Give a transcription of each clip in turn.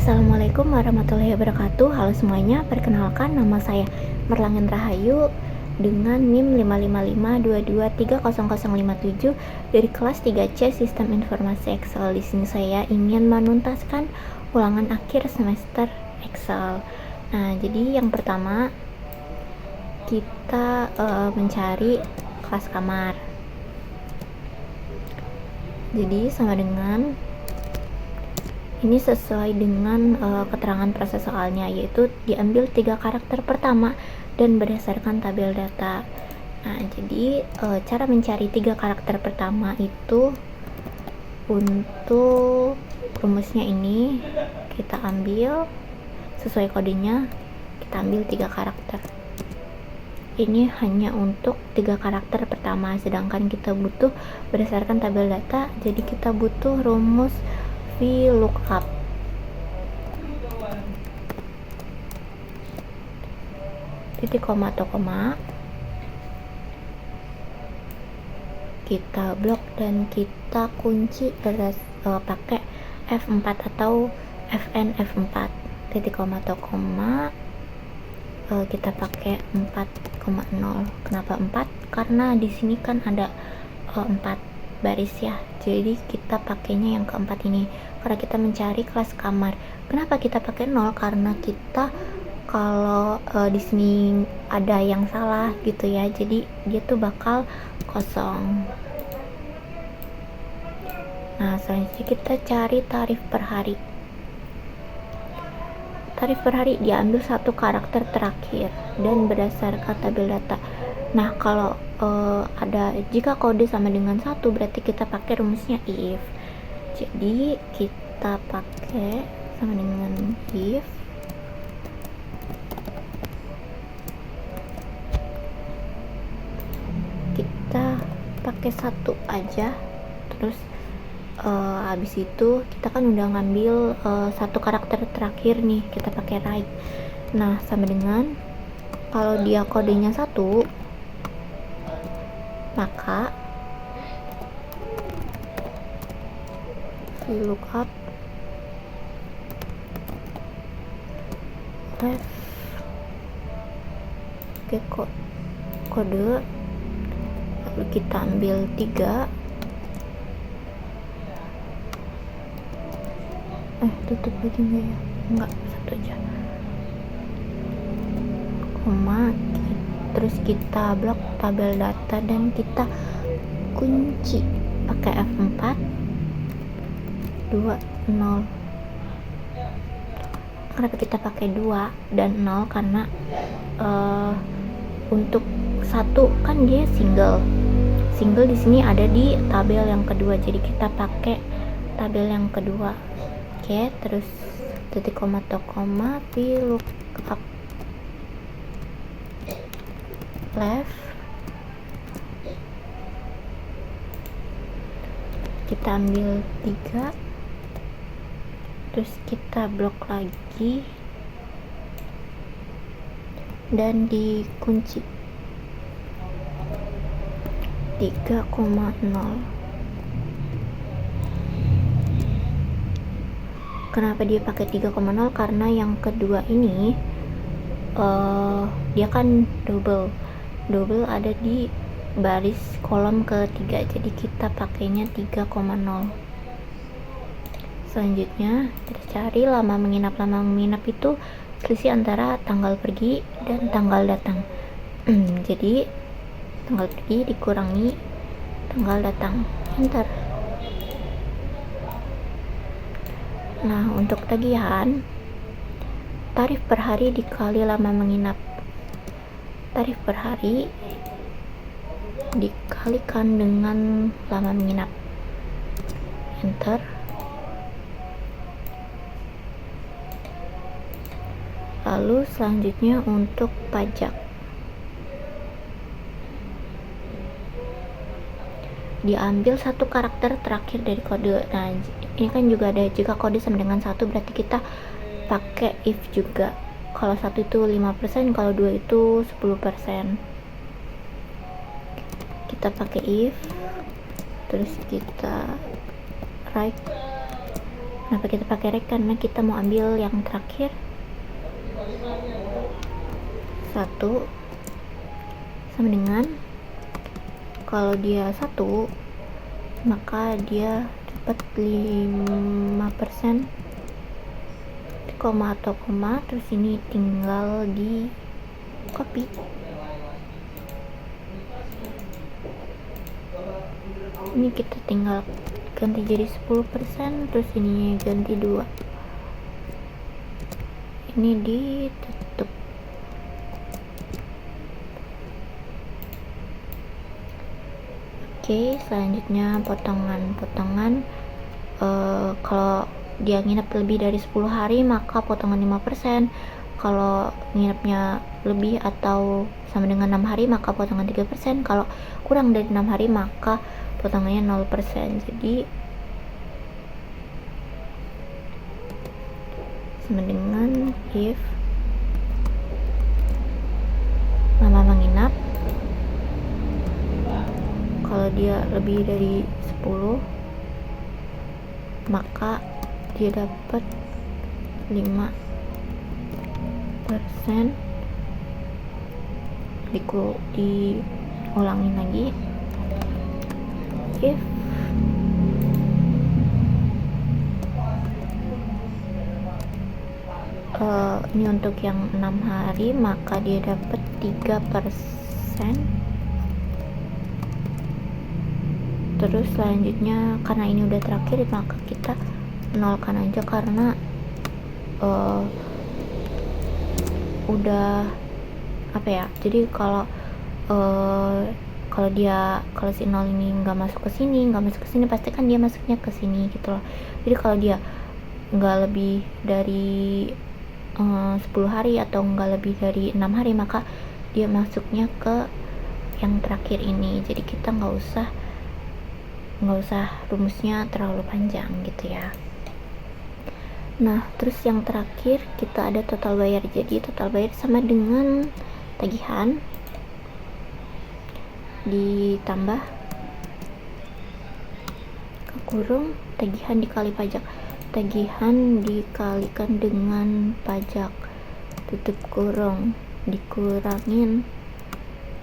Assalamualaikum warahmatullahi wabarakatuh. Halo semuanya, perkenalkan nama saya Merlangin Rahayu dengan NIM 55522300057 dari kelas 3C Sistem Informasi Excel. Di sini saya ingin menuntaskan ulangan akhir semester Excel. Nah, jadi yang pertama kita mencari kelas kamar. Jadi sama dengan ini sesuai dengan keterangan proses soalnya, yaitu diambil 3 karakter pertama dan berdasarkan tabel data. Nah, jadi cara mencari 3 karakter pertama itu untuk rumusnya ini kita ambil sesuai kodenya, kita ambil 3 karakter. Ini hanya untuk 3 karakter pertama, sedangkan kita butuh berdasarkan tabel data, jadi kita butuh rumus VLOOKUP. Titik koma atau koma, kita blok dan kita kunci pakai F4 atau FN F4. Titik koma atau koma kita pakai 4,0. Kenapa 4? Karena di sini kan ada 4 baris ya, jadi kita pakainya yang keempat ini karena kita mencari kelas kamar. Kenapa kita pakai 0? Karena kita kalau di sini ada yang salah gitu ya, jadi dia tuh bakal kosong. Nah, selanjutnya kita cari tarif per hari. Tarif per hari diambil 1 karakter terakhir dan berdasarkan tabel data. Nah, kalau ada jika kode sama dengan 1 berarti kita pakai rumusnya if. Jadi kita pakai sama dengan if kita pakai 1 aja, terus habis itu kita kan udah ngambil 1 karakter terakhir nih, kita pakai right. Nah, sama dengan kalau dia kodenya 1, maka VLOOKUP left ke kode, lalu kita ambil 3, tutup lagi enggak ya? Enggak, 1 aja, koma, terus kita blok tabel data dan kita kunci pakai F4 2 0. Kenapa kita pakai 2 dan 0? Karena untuk 1 kan dia single di sini ada di tabel yang kedua, jadi kita pakai tabel yang kedua. Oke, terus titik koma atau koma VLOOKUP left, kita ambil 3, terus kita blok lagi dan dikunci 3,0. Kenapa dia pakai 3,0? Karena yang kedua ini dia kan double ada di baris kolom ketiga, jadi kita pakainya 3,0. Selanjutnya kita cari lama menginap. Lama menginap itu selisih antara tanggal pergi dan tanggal datang. Jadi tanggal pergi dikurangi tanggal datang, enter. Nah, untuk tagihan, tarif per hari dikali lama menginap. Tarif per hari dikalikan dengan lama menginap, enter. Lalu selanjutnya untuk pajak, diambil 1 karakter terakhir dari kode. Nah, ini kan juga ada jika kode sama dengan 1 berarti kita pakai if juga. Kalau 1 itu 5%, kalau 2 itu 10%. Kita pakai if, terus kita right Kenapa kita pakai rek? Karena kita mau ambil yang terakhir. 1 sama dengan, kalau dia 1 maka dia dapat 5% koma atau koma, terus ini tinggal di copy. Ini kita tinggal ganti jadi 10%, terus ini ganti 2, ini ditutup. Oke, selanjutnya potongan. Kalau dia nginep lebih dari 10 hari maka potongan 5%. Kalau nginepnya lebih atau sama dengan 6 hari maka potongan 3%. Kalau kurang dari 6 hari maka potongannya 0%. Jadi sama dengan if lama menginap, kalau dia lebih dari 10 maka dia dapat 5%. Diulangin lagi, if ini untuk yang 6 hari maka dia dapat 3%. Terus selanjutnya karena ini udah terakhir maka kita nolkan aja karena udah apa ya, jadi kalau si 0 ini nggak masuk ke sini pasti kan dia masuknya ke sini gitu loh. Jadi kalau dia nggak lebih dari 10 hari atau nggak lebih dari 6 hari maka dia masuknya ke yang terakhir ini. Jadi kita nggak usah rumusnya terlalu panjang gitu ya. Nah, terus yang terakhir kita ada total bayar. Jadi total bayar sama dengan tagihan ditambah kekurung tagihan dikali pajak. Tagihan dikalikan dengan pajak, tutup kurung, dikurangin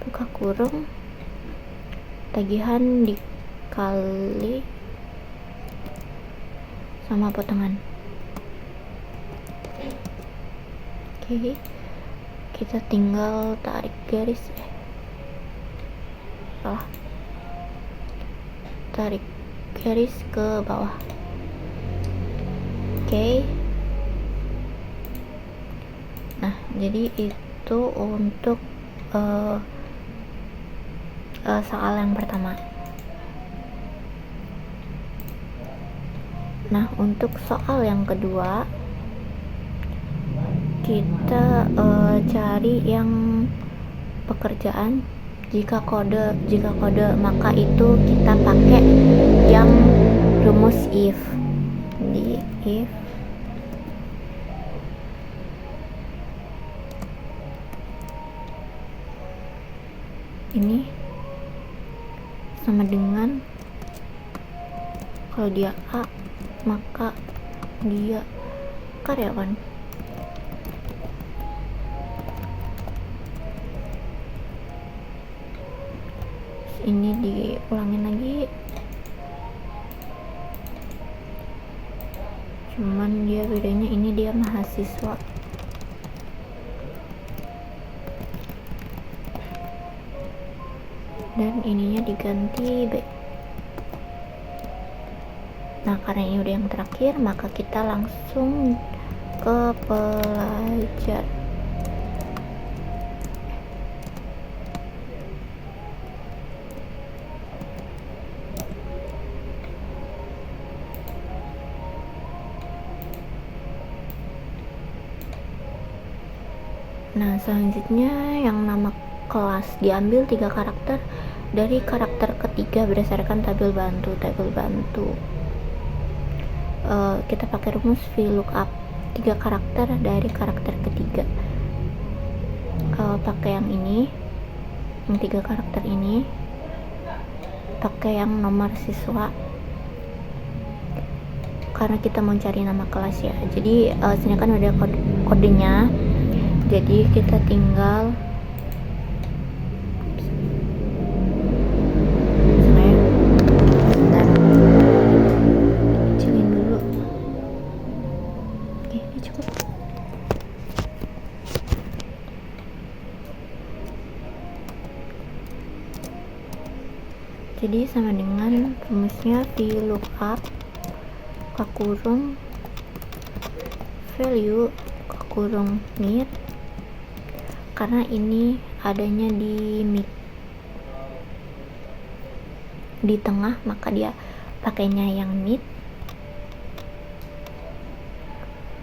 buka kurung, tagihan dikali sama potongan. Oke, kita tinggal tarik garis tarik garis ke bawah. Oke. Nah, jadi itu untuk soal yang pertama. Nah, untuk soal yang kedua kita cari yang pekerjaan. Jika kode maka itu kita pakai yang rumus if. Di if ini sama dengan, kalau dia A maka dia karyawan. Ini diulangin lagi, cuman dia bedanya ini dia mahasiswa. Dan ininya diganti B. Nah, karena ini udah yang terakhir maka kita langsung ke pelajar. Nah, selanjutnya yang nama kelas diambil 3 karakter dari karakter ketiga berdasarkan tabel bantu. Kita pakai rumus VLOOKUP 3 karakter dari karakter ketiga. Pakai yang ini, yang 3 karakter ini, pakai yang nomor siswa. karena kita mau cari nama kelas ya. Jadi sini kan udah kodenya, jadi kita tinggal kecilin dulu. Oke, ini cukup. Jadi sama dengan rumusnya VLOOKUP kakurung value kakurung mid, karena ini adanya di mid di tengah, maka dia pakainya yang mid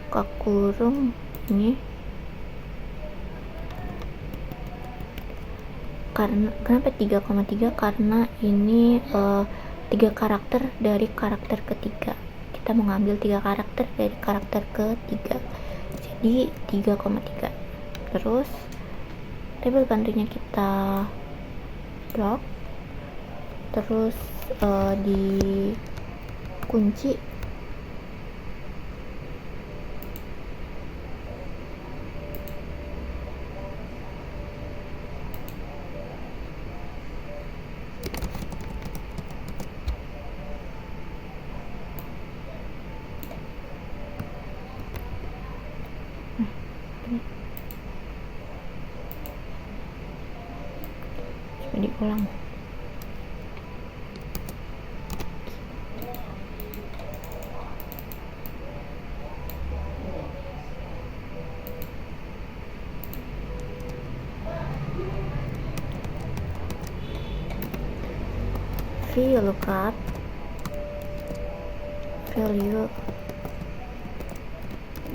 kakurung ini. Karena kenapa 3,3? Karena ini 3 karakter dari karakter ketiga. Kita mau ngambil 3 karakter dari karakter ketiga, jadi 3,3. Terus tabel bantunya kita blok, terus dikunci. Coba diulang. VLOOKUP value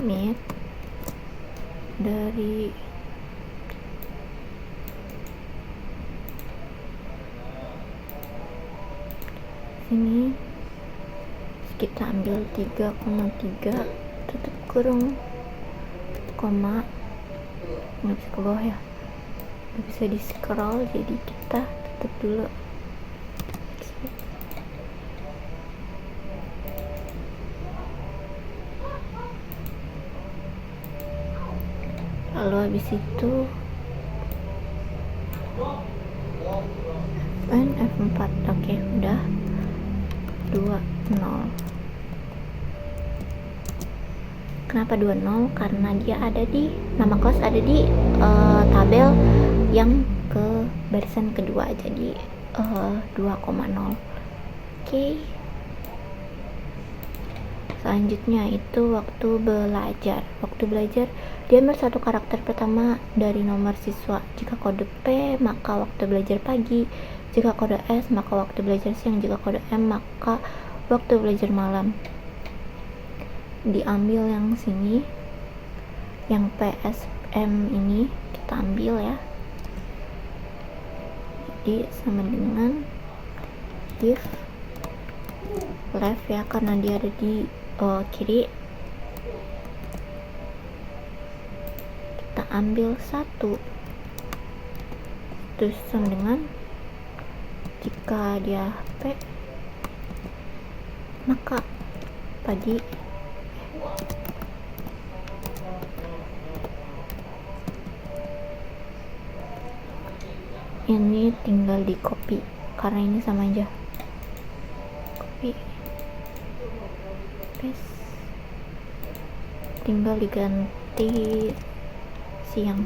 mid dari sini, kita ambil 3,3 tutup kurung koma, nggak bisa ke bawah ya, nggak bisa di scroll, jadi kita tutup dulu. Lalu habis itu F4. Oke, udah 20. Kenapa 20? Karena dia ada di nama kelas, ada di tabel yang ke barisan kedua, jadi 2,0. Oke. Selanjutnya itu waktu belajar. Waktu belajar diambil satu karakter pertama dari nomor siswa. Jika kode P, maka waktu belajar pagi. Jika kode S, maka waktu belajar siang. Jika kode M, maka waktu belajar malam. Diambil yang sini, yang PSM ini kita ambil ya. Jadi sama dengan if left ya, karena dia ada di kiri. Kita ambil 1, terus sama dengan jika dia P, maka pagi. Ini tinggal di copy karena ini sama aja. Copy, paste, tinggal diganti siang.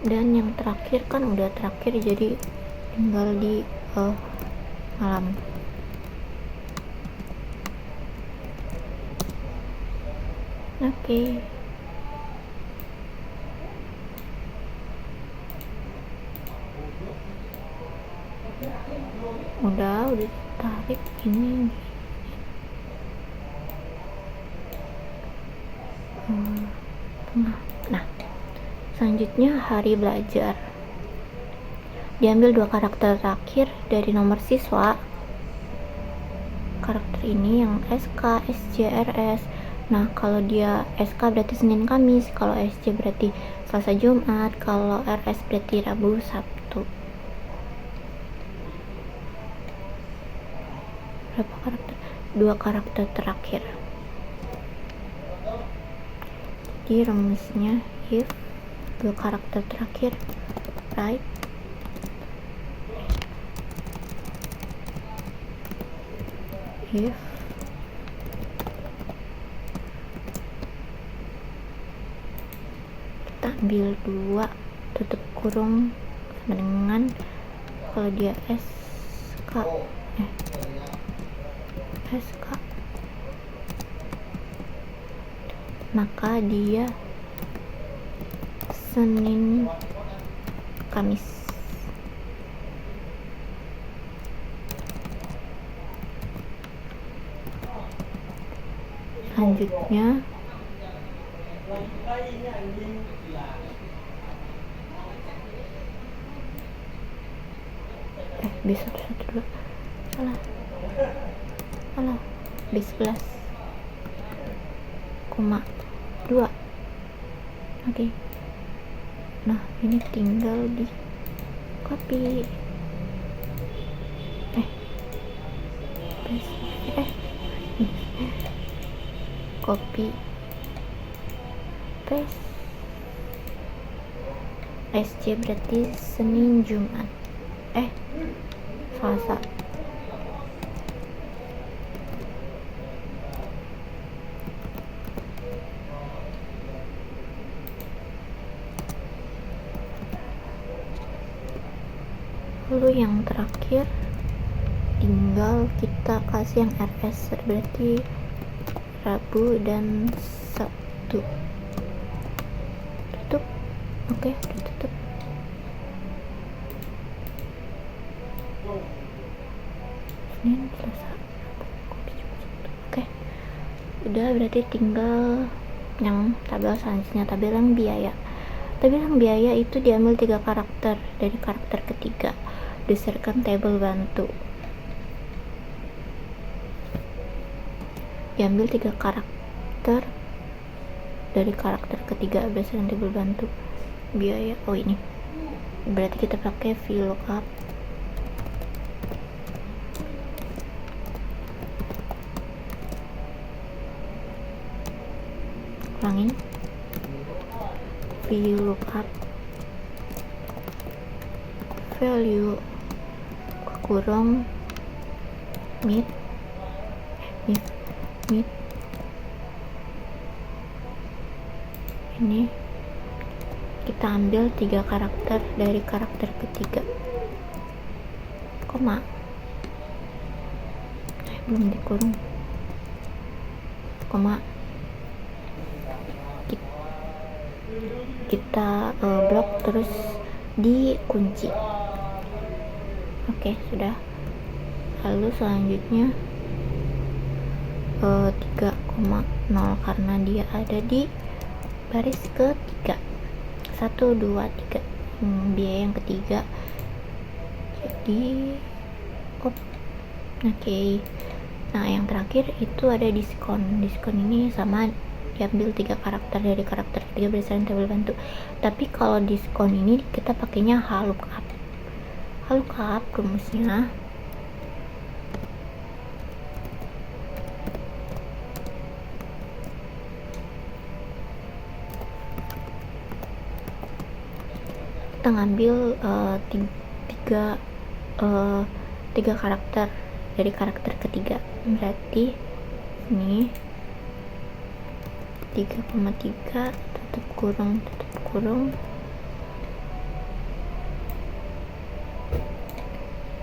Dan yang terakhir kan udah terakhir, jadi tinggal di malam. Oke. Udah ditarik ini. Nah, selanjutnya hari belajar. Diambil 2 karakter terakhir dari nomor siswa. Karakter ini yang SK, SJ, RS. Nah, kalau dia SK berarti Senin Kamis, kalau SJ berarti Selasa Jumat, kalau RS berarti Rabu Sabtu. berapa karakter? 2 karakter terakhir. Jadi rumusnya if 2 karakter terakhir, right? If kita ambil 2 tutup kurung sama dengan kalau dia SK maka dia Senin Kamis. Selanjutnya B112 salah B11,2. Oke. Nah, ini tinggal di copy copy paste. SC berarti Senin Jumat Selasa. Lalu yang terakhir tinggal kita kasih yang RS, berarti Rabu dan Sabtu. Tutup. Oke, ditutup. Senin, Selasa, oke, udah. Berarti tinggal yang tabel selanjutnya, tabel yang biaya. Tabel yang biaya itu diambil 3 karakter dari karakter ketiga berdasarkan tabel bantu. Diambil 3 karakter dari karakter ketiga berdasarkan tabel bantu biaya. Oh, ini berarti kita pakai VLOOKUP. Ulangin, VLOOKUP value kurung mid ini kita ambil 3 karakter dari karakter ketiga, koma belum dikurung, koma kita blok terus dikunci. Oke, sudah. Lalu selanjutnya 3,0 karena dia ada di baris ketiga. 1, 2, 3 biaya yang ketiga. Jadi oke. Nah, yang terakhir itu ada diskon. Diskon ini sama, diambil 3 karakter dari karakter ketiga berdasarkan tabel bantu. Tapi kalau diskon ini kita pakainya VLOOKUP. VLOOKUP rumusnya kita ngambil 3 karakter dari karakter ketiga, berarti ini 3,3 tutup kurung.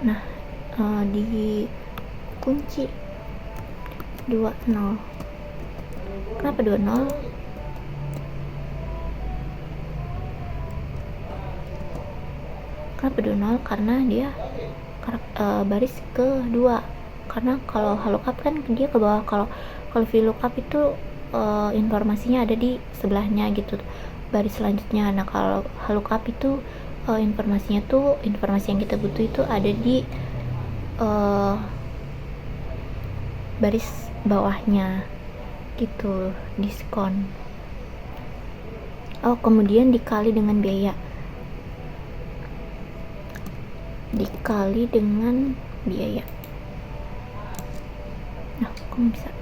Nah, di kunci 20. Kenapa 20? Karena dia baris kedua. Karena kalau VLOOKUP kan dia ke bawah. Kalau VLOOKUP itu informasinya ada di sebelahnya gitu, baris selanjutnya. Nah, kalau VLOOKUP itu informasinya tuh, informasi yang kita butuh itu ada di baris bawahnya gitu, diskon. Kemudian dikali dengan biaya. Nah, kok bisa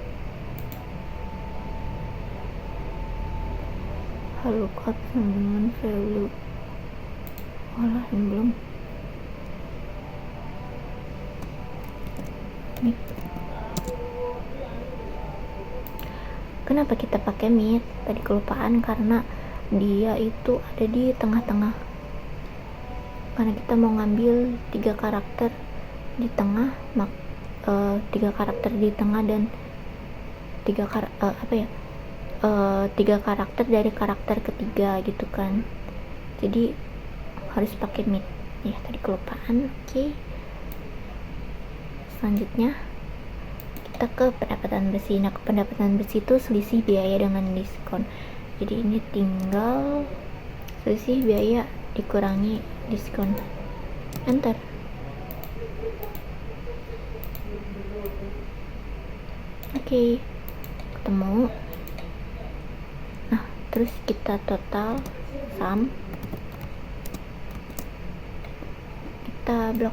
lookup sambungan value olahin belum nih. Kenapa kita pakai mid tadi kelupaan, karena dia itu ada di tengah-tengah, karena kita mau ngambil 3 karakter di tengah, 3 karakter di tengah dan 3 karakter dari karakter ketiga gitu kan, jadi harus pakai mid ya, tadi kelupaan. Oke. Selanjutnya kita ke pendapatan bersih. Nah, pendapatan bersih itu selisih biaya dengan diskon, jadi ini tinggal selisih biaya dikurangi diskon, enter. Oke, ketemu. Nah, terus kita total sum, kita blok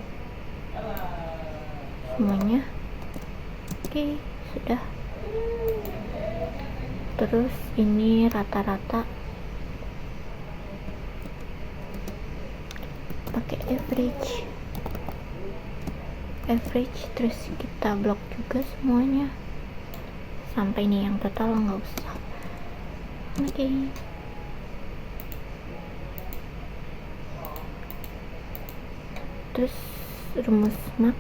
semuanya. Oke, sudah. Terus ini rata-rata pakai average, terus kita blok juga semuanya sampai ini yang total, nggak usah. Oke. Terus rumus max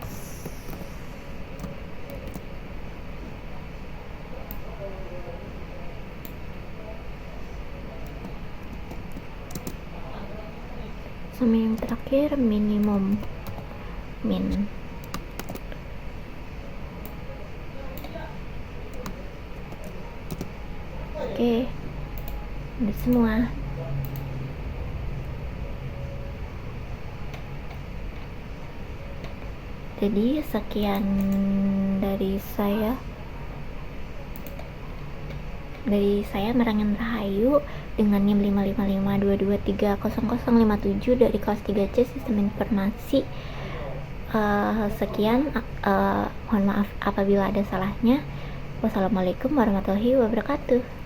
sama yang terakhir minimum min. Oke, udah semua. Jadi sekian dari saya Merangin Rahayu dengan NIM 55522300057 dari kelas 3C Sistem Informasi. Sekian, mohon maaf apabila ada salahnya. Wassalamualaikum warahmatullahi wabarakatuh.